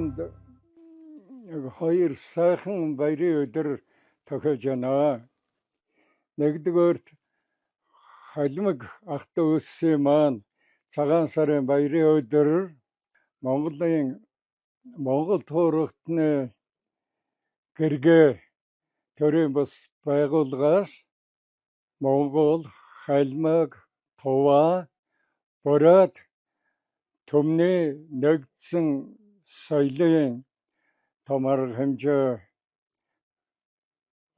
Монголд хоёр сайхан баярын өдөр тохиож байна. Нэгдүгээрт халимаг ах トゥ үссэн маань цагаан сарын баярын өдөр Монгол туурхтны гэргээ төрийн бас байгууллагаас Монгол халимаг туваа бороод төмний нэгдсэн соёлын том арга хэмжээ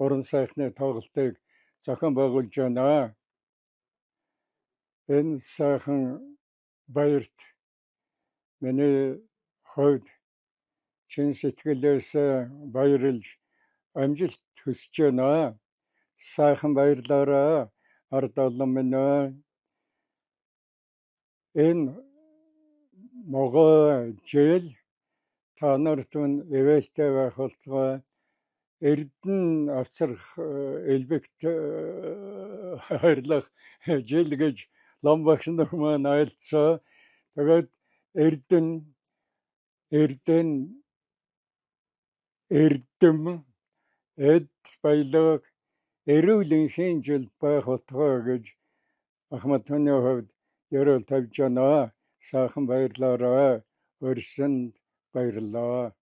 уран сайхны тоглолтыг зохион байгуулж байна. Энэ сайхан баярт миний хувьд чин сэтгэлээс баярлж амжилт хүсэж байна. Сайхан баярлаарай ард олон минь. Энэ могой жил та нарт ивэлтэй байх болтугай Эрдэнэ авчрах элбэгт хайрлах жил гэж лам багш нар маань айлцсан. Тэгээд эрдэм эд баялаг эрүүлийн шинэ жил байх болтугай гэж Ахмад түүний хувьд ерөөл тавьж байна. Сайхан баярлаарай. Өрсөнд баярлалаа.